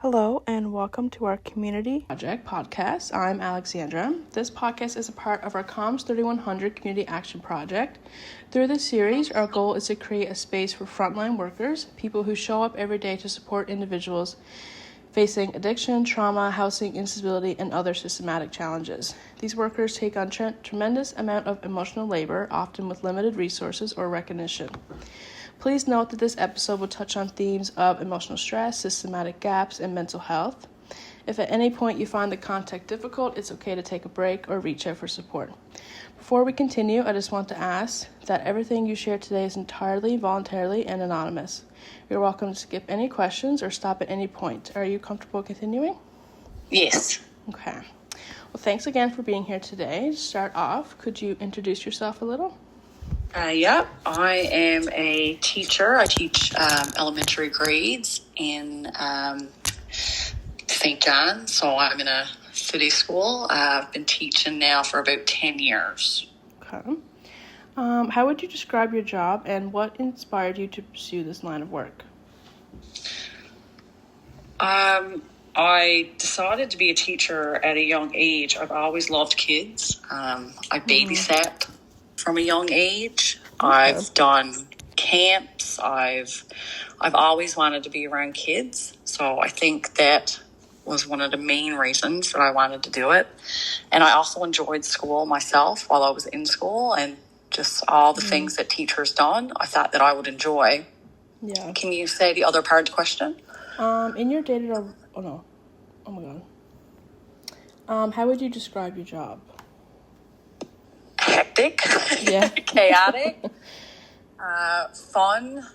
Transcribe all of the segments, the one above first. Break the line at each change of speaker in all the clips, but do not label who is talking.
Hello and welcome to our Community Project podcast. I'm Alexandra. This podcast is a part of our Comms 3100 Community Action Project. Through this series, our goal is to create a space for frontline workers, people who show up every day to support individuals facing addiction, trauma, housing instability, and other systematic challenges. These workers take on tremendous amount of emotional labor, often with limited resources or recognition. Please note that this episode will touch on themes of emotional stress, systematic gaps, and mental health. If at any point you find the content difficult, it's okay to take a break or reach out for support. Before we continue, I just want to ask that everything you share today is entirely voluntarily and anonymous. You're welcome to skip any questions or stop at any point. Are you comfortable continuing?
Yes.
Okay. Well, thanks again for being here today. To start off, could you introduce yourself a little?
Yep, I am a teacher. I teach elementary grades in St. John, so I'm in a city school. I've been teaching now for about 10 years.
Okay. How would you describe your job and what inspired you to pursue this line of work?
I decided to be a teacher at a young age. I've always loved kids. I babysat from a young age.
Okay.
I've done camps. I've always wanted to be around kids. So I think that was one of the main reasons that I wanted to do it. And I also enjoyed school myself while I was in school, and just all the things that teachers done, I thought that I would enjoy.
Yeah.
Can you say the other part of the question?
In your day-to-day... Oh, no. Oh, my God. How would you describe your job?
Hectic,
Yeah.
chaotic, fun,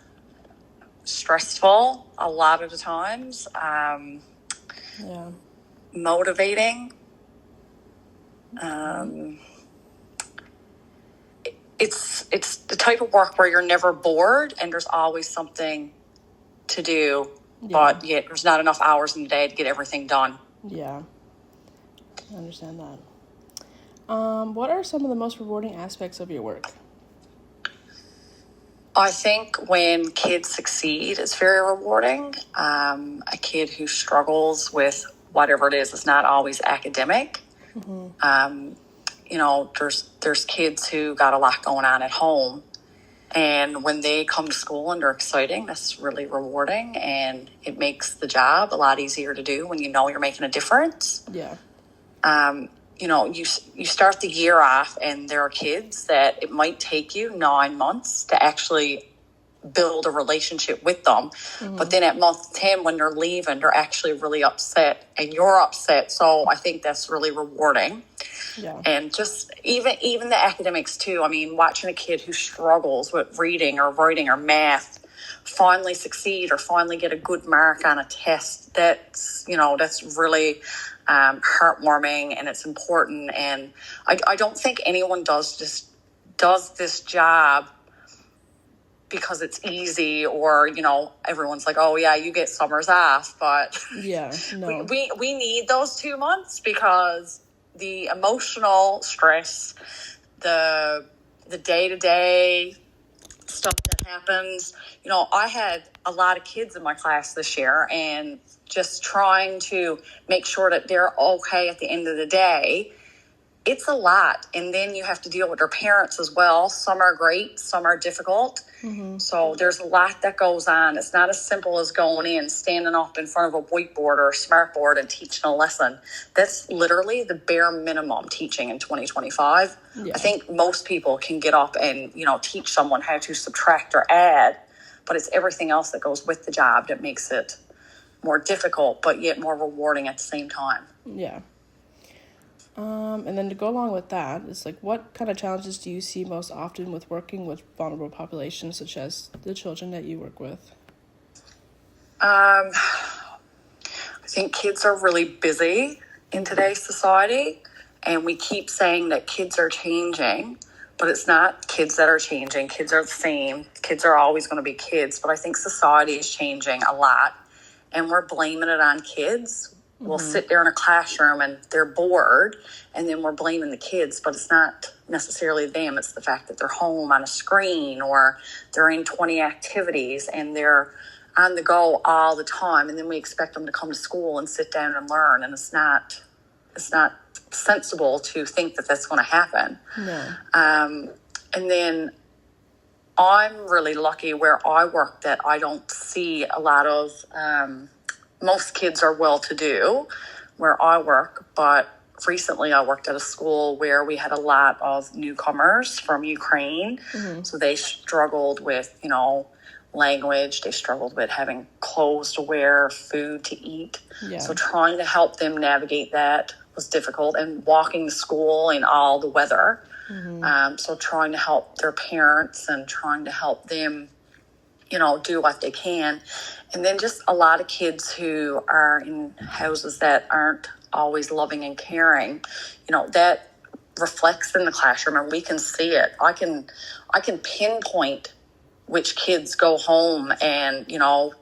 stressful a lot of the times,
Yeah.
motivating. It's the type of work where you're never bored and there's always something to do, but yet there's not enough hours in the day to get everything done.
Yeah. I understand that. What are some of the most rewarding aspects of your work?
I think when kids succeed, it's very rewarding. A kid who struggles with whatever it is not always academic. There's kids who got a lot going on at home, and when they come to school and they're exciting, that's really rewarding, and it makes the job a lot easier to do when you know you're making a difference.
Yeah.
You start the year off and there are kids that it might take you 9 months to actually build a relationship with them. But then at month 10, when they're leaving, they're actually really upset and you're upset. So I think that's really rewarding.
Yeah.
And just even the academics too. I mean, watching a kid who struggles with reading or writing or math finally succeed or finally get a good mark on a test, that's really heartwarming, and it's important. And I don't think anyone does this job because it's easy, or everyone's like, oh yeah, you get summers off, but
Yeah. No.
we need those 2 months because the emotional stress, the day-to-day stuff that happens. I had a lot of kids in my class this year, and just trying to make sure that they're okay at the end of the day, it's a lot. And then you have to deal with their parents as well. Some are great, some are difficult. So there's a lot that goes on. It's not as simple as going in, standing up in front of a whiteboard or a smartboard and teaching a lesson. That's literally the bare minimum teaching in 2025.
Yeah.
I think most people can get up and, teach someone how to subtract or add, but it's everything else that goes with the job that makes it more difficult, but yet more rewarding at the same time.
Yeah. And then to go along with that, it's like, what kind of challenges do you see most often with working with vulnerable populations, such as the children that you work with?
I think kids are really busy in today's society, and we keep saying that kids are changing, but it's not kids that are changing. Kids are the same. Kids are always going to be kids, but I think society is changing a lot, and we're blaming it on kids. We'll sit there in a classroom and they're bored, and then we're blaming the kids, but it's not necessarily them. It's the fact that they're home on a screen, or they're in 20 activities and they're on the go all the time, and then we expect them to come to school and sit down and learn, and it's not sensible to think that that's going to happen.
No.
And then I'm really lucky where I work that I don't see a lot of, most kids are well-to-do where I work, but recently I worked at a school where we had a lot of newcomers from Ukraine. Mm-hmm. So they struggled with, language. They struggled with having clothes to wear, food to eat. Yeah. So trying to help them navigate that was difficult, and walking to school in all the weather. Mm-hmm. So trying to help their parents and trying to help them, do what they can. And then just a lot of kids who are in houses that aren't always loving and caring, that reflects in the classroom, and we can see it. I can pinpoint which kids go home and,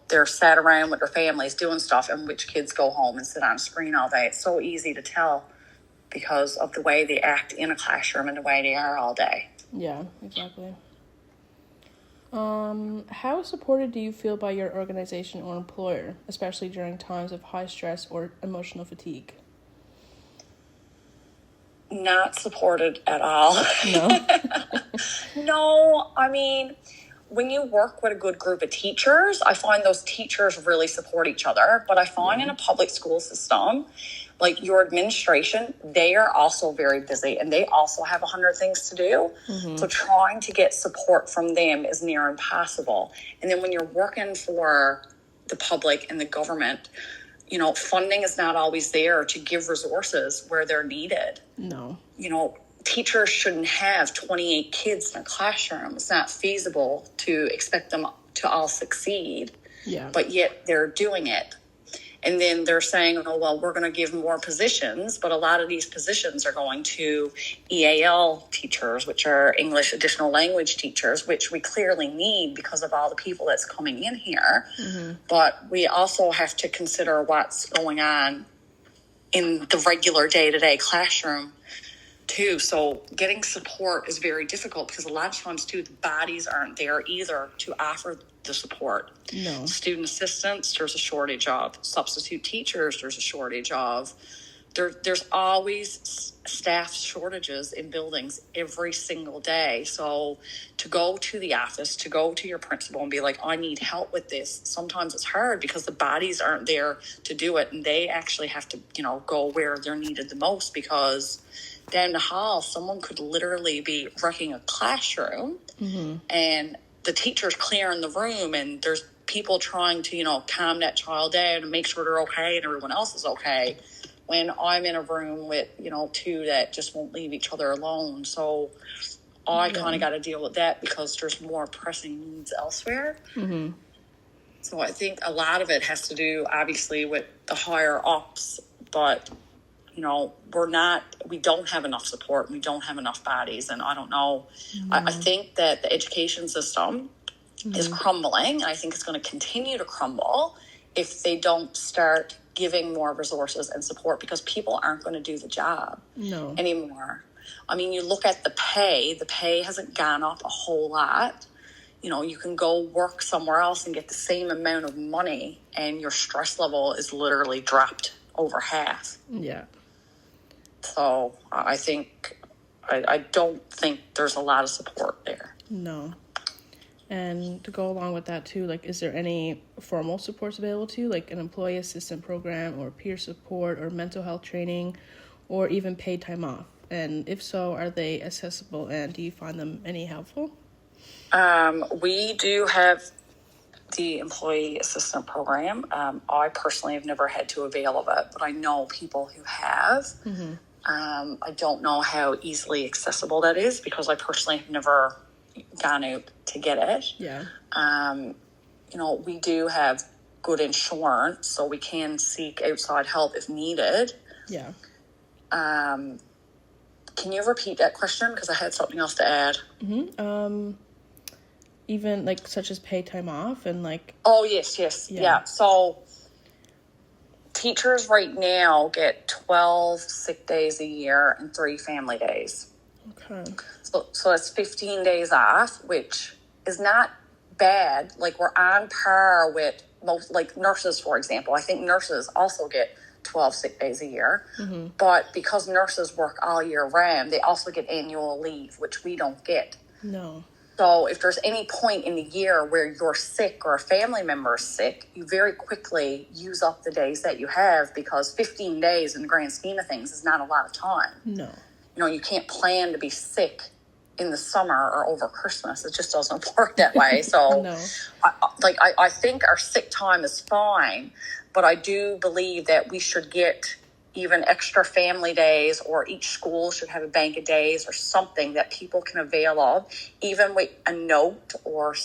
they're sat around with their families doing stuff, and which kids go home and sit on a screen all day. It's so easy to tell because of the way they act in a classroom and the way they are all day.
Yeah, exactly. How supported do you feel by your organization or employer, especially during times of high stress or emotional fatigue?
Not supported at all.
No?
No, I mean, when you work with a good group of teachers, I find those teachers really support each other. But I find in a public school system, like your administration, they are also very busy, and they also have 100 things to do. Mm-hmm. So trying to get support from them is near impossible. And then when you're working for the public and the government, funding is not always there to give resources where they're needed.
No.
Teachers shouldn't have 28 kids in a classroom. It's not feasible to expect them to all succeed. Yeah. But yet they're doing it. And then they're saying, we're going to give more positions, but a lot of these positions are going to EAL teachers, which are English additional language teachers, which we clearly need because of all the people that's coming in here. Mm-hmm. But we also have to consider what's going on in the regular day-to-day classroom too. So getting support is very difficult because a lot of times too, the bodies aren't there either to offer the support. No. Student assistants, there's a shortage of. Substitute teachers, there's a shortage of. There's always staff shortages in buildings every single day. So to go to the office, to go to your principal and be like, I need help with this, sometimes it's hard because the bodies aren't there to do it. And they actually have to, go where they're needed the most, because down the hall, someone could literally be wrecking a classroom. Mm-hmm. And the teacher's clearing the room, and there's people trying to, calm that child down and make sure they're okay and everyone else is okay, when I'm in a room with, two that just won't leave each other alone. So I kind of got to deal with that because there's more pressing needs elsewhere. Mm-hmm. So I think a lot of it has to do, obviously, with the higher ups, but we don't have enough support. We don't have enough bodies. And I don't know. Mm-hmm. I think that the education system is crumbling. And I think it's going to continue to crumble if they don't start giving more resources and support, because people aren't going to do the job anymore. I mean, you look at the pay hasn't gone up a whole lot. You can go work somewhere else and get the same amount of money, and your stress level is literally dropped over half. Yeah. So I don't think there's a lot of support there.
No. And to go along with that too, is there any formal supports available to you, like an employee assistance program or peer support or mental health training or even paid time off? And if so, are they accessible, and do you find them any helpful?
We do have the employee assistant program. I personally have never had to avail of it, but I know people who have. Mm-hmm. I don't know how easily accessible that is because I personally have never gone out to get it. Yeah. We do have good insurance, so we can seek outside help if needed. Yeah. Can you repeat that question? Because I had something else to add. Mm-hmm.
Even such as paid time off and
Oh, yes. Yeah. So teachers right now get 12 sick days a year and 3 family days. Okay. So that's 15 days off, which is not bad. Like, we're on par with most, like nurses, for example. I think nurses also get 12 sick days a year.
Mm-hmm.
But because nurses work all year round, they also get annual leave, which we don't get.
No.
So if there's any point in the year where you're sick or a family member is sick, you very quickly use up the days that you have, because 15 days in the grand scheme of things is not a lot of time.
No.
You know, you can't plan to be sick in the summer or over Christmas. It just doesn't work that way. So
No.
I think our sick time is fine, but I do believe that we should get even extra family days, or each school should have a bank of days or something that people can avail of, even with a note or,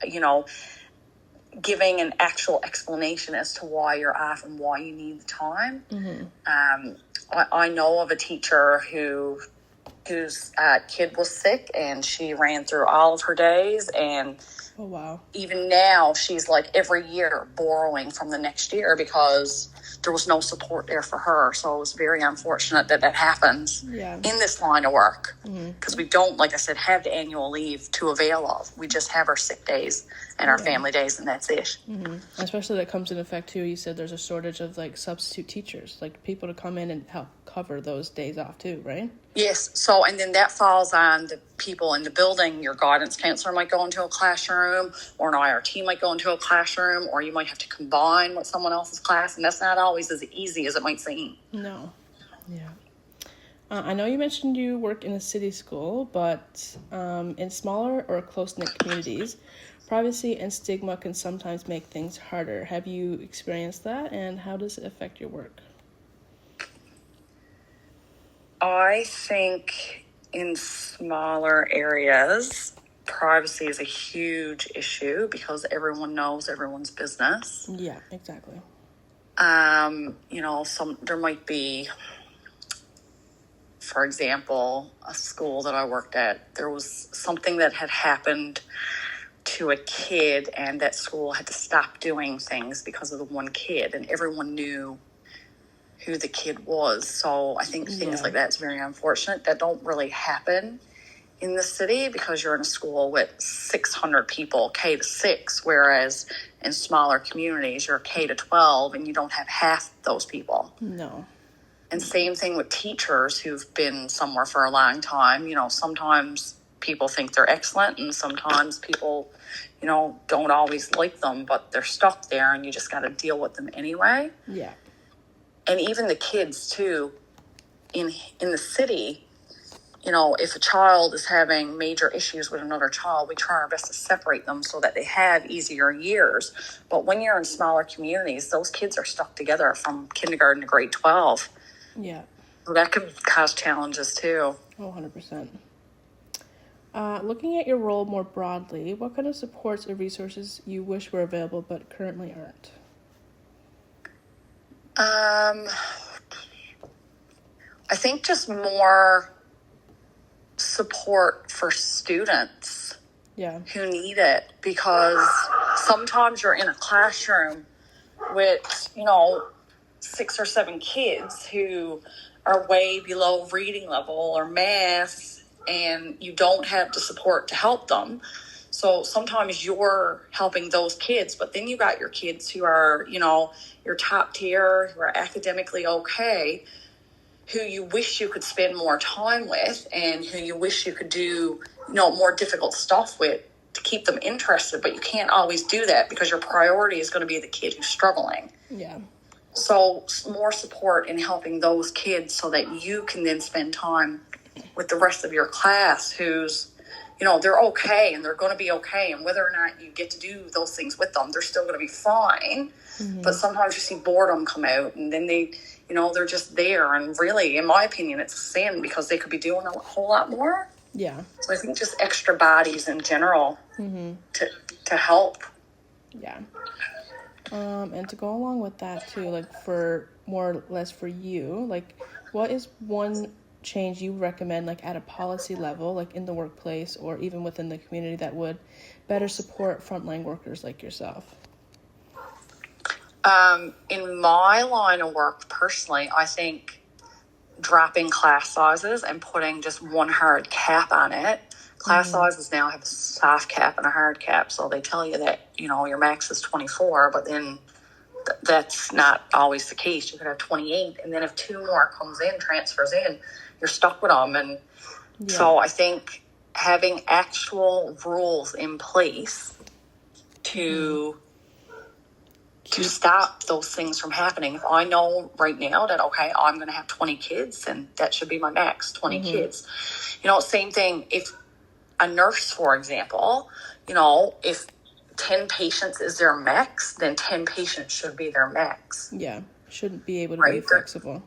you know, giving an actual explanation as to why you're off and why you need the time.
Mm-hmm.
I know of a teacher whose kid was sick, and she ran through all of her days, and
Oh, wow.
even now she's like every year borrowing from the next year because there was no support there for her. So it was very unfortunate that happens
Yeah.
in this line of work, because
Mm-hmm.
we don't, like I said, have the annual leave to avail of. We just have our sick days and our family days, and that's it.
Mm-hmm. Especially that comes in effect too. You said there's a shortage of like substitute teachers, like people to come in and help cover those days off too, right?
Yes. So, and then that falls on the people in the building. Your guidance counselor might go into a classroom, or an IRT might go into a classroom, or you might have to combine with someone else's class. And that's not always as easy as it might seem.
No. Yeah. I know you mentioned you work in a city school, but in smaller or close-knit communities, privacy and stigma can sometimes make things harder. Have you experienced that, and how does it affect your work?
I think in smaller areas, privacy is a huge issue because everyone knows everyone's business.
Yeah, exactly.
You know, there might be, for example, a school that I worked at, there was something that had happened to a kid, and that school had to stop doing things because of the one kid, and everyone knew who the kid was. So I think things like that's very unfortunate. That don't really happen in the city because you're in a school with 600 people, K to 6, whereas in smaller communities, you're K to 12, and you don't have half those people.
No.
And same thing with teachers who've been somewhere for a long time. You know, sometimes people think they're excellent, and sometimes people, you know, don't always like them, but they're stuck there, and you just got to deal with them anyway.
Yeah.
And even the kids too, in the city, you know, if a child is having major issues with another child, we try our best to separate them so that they have easier years. But when you're in smaller communities, those kids are stuck together from kindergarten to grade 12.
Yeah.
So that can cause challenges too.
Oh, 100%. Looking at your role more broadly, what kind of supports or resources you wish were available but currently aren't?
I think just more support for students who need it, because sometimes you're in a classroom with, you know, 6 or 7 kids who are way below reading level or math, and you don't have the support to help them. So sometimes you're helping those kids, but then you got your kids who are, you know, your top tier, who are academically okay, who you wish you could spend more time with, and who you wish you could do, you know, more difficult stuff with to keep them interested. But you can't always do that because your priority is going to be the kid who's struggling.
Yeah.
So more support in helping those kids so that you can then spend time with the rest of your class who's, you know, they're okay and they're going to be okay. And whether or not you get to do those things with them, they're still going to be fine. Mm-hmm. But sometimes you see boredom come out, and then they, you know, they're just there. And really, in my opinion, it's a sin because they could be doing a whole lot more.
Yeah.
So I think just extra bodies in general to help.
Yeah. And to go along with that too, like for more or less for you, like what is one change you recommend, like at a policy level, like in the workplace or even within the community, that would better support frontline workers like yourself?
In my line of work, personally, I think dropping class sizes and putting just one hard cap on it. Class sizes now have a soft cap and a hard cap, so they tell you that, your max is 24, but then that's not always the case. You could have 28, and then if 2 more transfers in, you're stuck with them. And so I think having actual rules in place to stop those things from happening. If I know right now that, okay, I'm going to have 20 kids, and that should be my max, 20 kids. Same thing if a nurse, for example, if 10 patients is their max, then 10 patients should be their max.
Yeah, shouldn't be able to be flexible.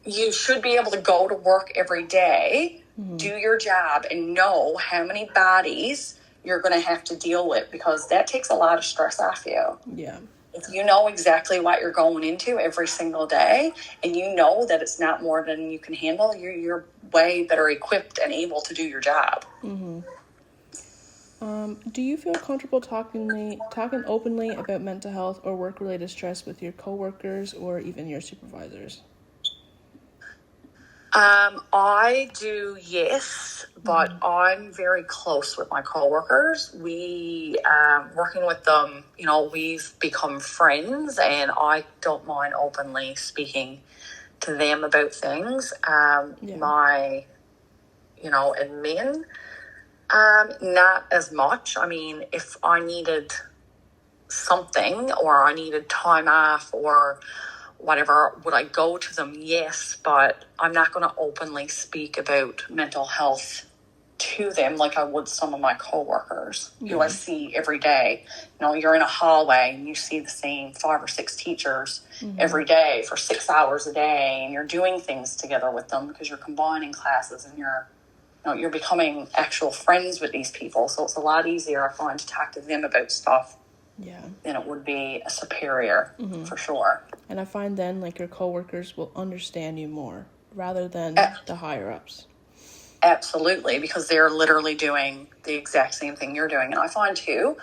You should be able to go to work every day, do your job, and know how many bodies you're going to have to deal with, because that takes a lot of stress off you.
Yeah.
If you know exactly what you're going into every single day, and you know that it's not more than you can handle, you're way better equipped and able to do your job.
Do you feel comfortable talking openly about mental health or work-related stress with your coworkers or even your supervisors?
I do, yes, but I'm very close with my coworkers. We, working with them, we've become friends, and I don't mind openly speaking to them about things. My, admin, not as much. I mean, if I needed something or I needed time off or whatever, would I go to them? Yes, but I'm not going to openly speak about mental health to them like I would some of my coworkers who I see every day. You're in a hallway and you see the same 5 or 6 teachers every day for 6 hours a day, and you're doing things together with them because you're combining classes, and you're becoming actual friends with these people. So it's a lot easier, I find, to talk to them about stuff than it would be a superior, for sure.
And I find then, like, your coworkers will understand you more rather than the higher-ups.
Absolutely, because they're literally doing the exact same thing you're doing. And I find, too,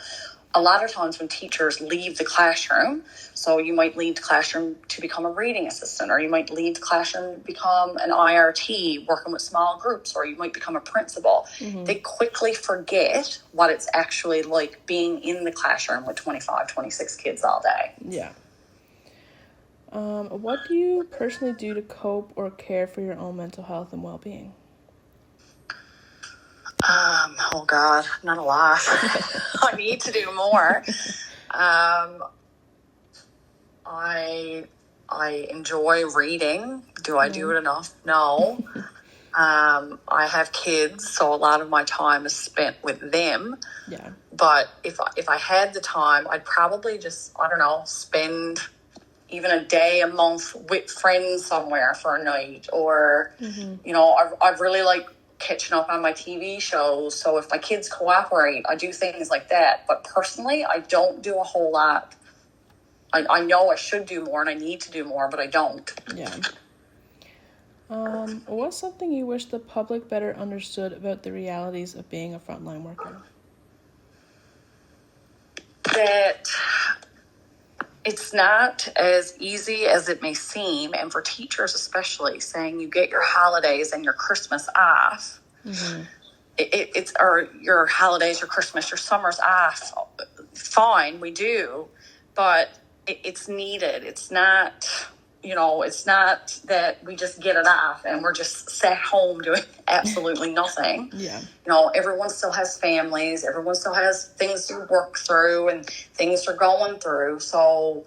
a lot of times when teachers leave the classroom, so you might leave the classroom to become a reading assistant, or you might leave the classroom to become an IRT working with small groups, or you might become a principal. They quickly forget what it's actually like being in the classroom with 25, 26 kids all day.
Yeah. What do you personally do to cope or care for your own mental health and well-being?
Oh God, not a lot. I need to do more. I enjoy reading. Do I do it enough? No. I have kids, so a lot of my time is spent with them.
Yeah.
But if I had the time, I'd probably just, I don't know, spend even a day, a month with friends somewhere for a night, or I really like catching up on my TV shows. So if my kids cooperate, I do things like that. But personally, I don't do a whole lot. I know I should do more and I need to do more, but I don't.
Yeah. What's something you wish the public better understood about the realities of being a frontline worker?
That it's not as easy as it may seem, and for teachers especially, saying you get your holidays and your Christmas off. It's or your holidays, your Christmas, your summers off. Fine, we do, but it's needed. It's not, it's not that we just get it off and we're just sat home doing absolutely nothing.
Yeah.
Everyone still has families. Everyone still has things to work through and things they're going through. So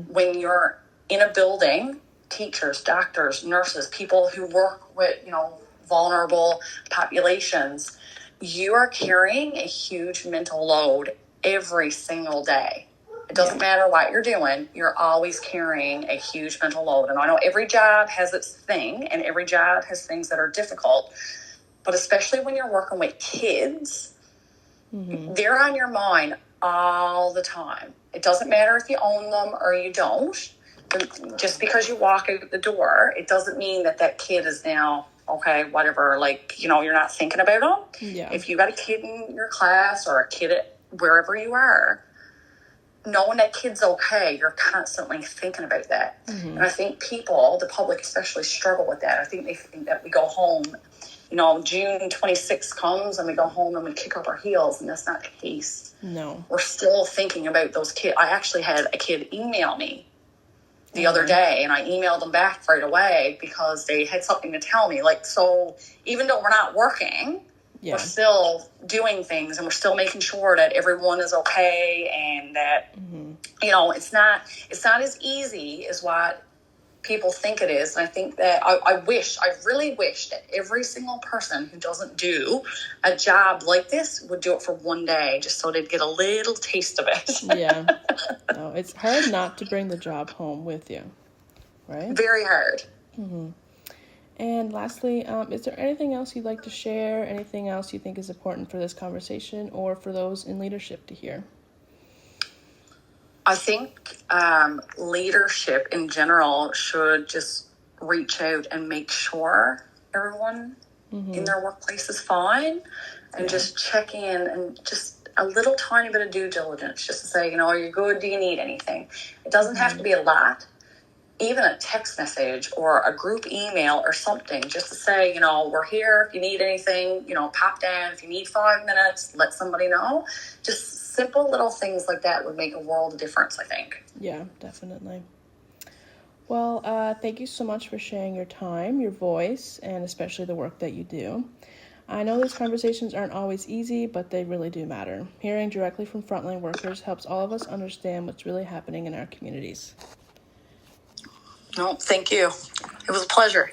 when you're in a building, teachers, doctors, nurses, people who work with, vulnerable populations, you are carrying a huge mental load every single day. It doesn't matter what you're doing, you're always carrying a huge mental load. And I know every job has its thing, and every job has things that are difficult. But especially when you're working with kids, they're on your mind all the time. It doesn't matter if you own them or you don't. Just because you walk out the door, it doesn't mean that kid is now, okay, whatever, you're not thinking about them.
Yeah.
If you got a kid in your class or a kid at wherever you are, knowing that kid's okay, you're constantly thinking about that. And I think people, the public especially, struggle with that. I think they think that we go home June 26th comes and we go home and we kick up our heels, and that's not the case.
No.
We're still thinking about those kids. I actually had a kid email me the other day, and I emailed them back right away because they had something to tell me. So even though we're not working, we're still doing things, and we're still making sure that everyone is okay, and that, it's not as easy as what people think it is. And I think that I really wish that every single person who doesn't do a job like this would do it for one day, just so they'd get a little taste of it.
Yeah. No, it's hard not to bring the job home with you, right?
Very hard.
Mm-hmm. And lastly, is there anything else you'd like to share? Anything else you think is important for this conversation or for those in leadership to hear?
I think leadership in general should just reach out and make sure everyone in their workplace is fine, and just check in, and just a little tiny bit of due diligence, just to say, are you good? Do you need anything? It doesn't have to be a lot. Even a text message or a group email or something, just to say, we're here. If you need anything, pop down. If you need 5 minutes, let somebody know. Just simple little things like that would make a world of difference, I think.
Yeah, definitely. Well, thank you so much for sharing your time, your voice, and especially the work that you do. I know these conversations aren't always easy, but they really do matter. Hearing directly from frontline workers helps all of us understand what's really happening in our communities.
No, thank you. It was a pleasure.